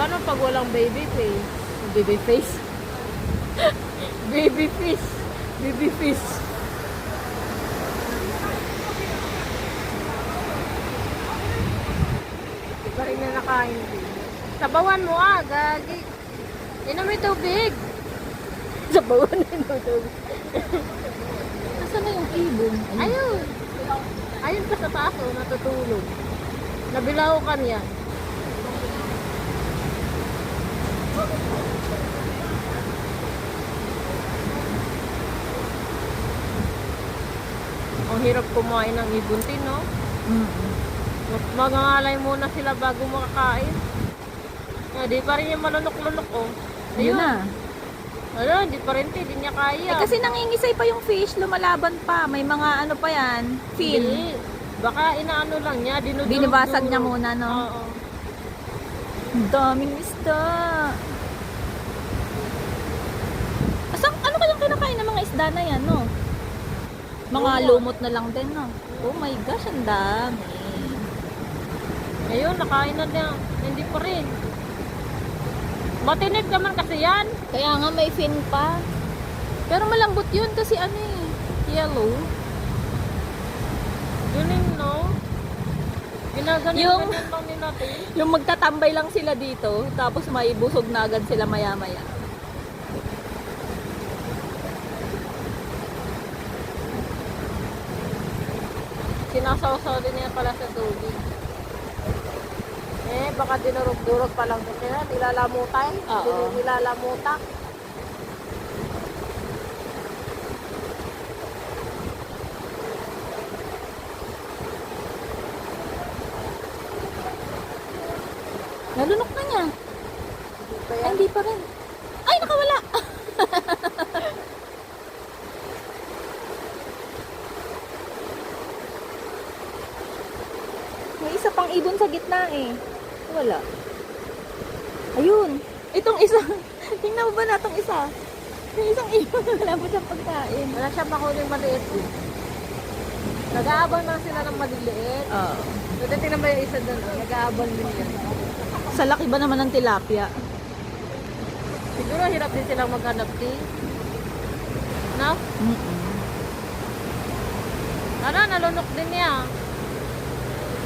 Paano pag walang baby face? Baby face? Baby fish. Baby fish. Di pa rin na nakain din. Sabawan mo gagi. Inom may tubig. Sabawan na yung tubig. Nasaan na yung ibon? Ayun. Ayun pa sa taas, natutulog. Nabilaw ka niya. Ang hirap kumain ng ibuntin, no? Magangalay muna sila bago makakain. Di pa rin yung malunok-lunok, oh. Ayun na. Ano, di pa rin, di niya kaya. Kasi nangingisay pa yung fish, lumalaban pa. May mga ano pa yan, fin. Hindi. Baka inaano lang niya, dinudurog. Binibasag niya muna, no? Oo. Ang daming isda. Ano kayang kinakain ng mga isda na yan, no? Mga lumot na lang din, no? Oh my gosh, ang dami. Ayun, nakain na niya. Hindi pa rin. Matinip naman kasi yan. Kaya nga may fin pa. Pero malambot yun kasi ano eh, yellow. Yun yung, no? Ginaganon lang din natin. Yung magtatambay lang sila dito, tapos may busog na agad sila maya-maya. Sinasawsaw din niya pala sa tubig. Baka dinurog-durog pa lang din nila. Nilalamutan. Oo. Nilalamutak. Nalunok na niya. Hindi pa Ay, yan. hindi pa rin. Ay, nakawala! May isa pang ibon sa gitna eh. Wala. Ayun. Itong isa. Tingnan mo ba na itong isa? Yung isang ibon na wala pa siyang pagkain. Wala siya makuling maliit eh. Nag-aabang lang sila ng maliliit. Oo. Tingnan ba yung isa doon? Nag-aabang din yan. Sa laki ba naman ng tilapia? Siguro hirap din silang maghanap din. No? Ano, nalunok din niya.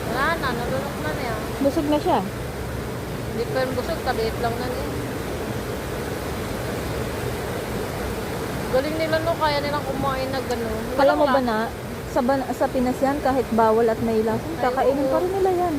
Wala na, nalunok na niya. Busog na siya. Hindi pa yung busog, kaliit lang na niya. Galing nila no, kaya nilang kumain na gano'n. Alam mo ba na, sa Pinas yan, kahit bawal at may lasang, kakainin pa rin nila yan.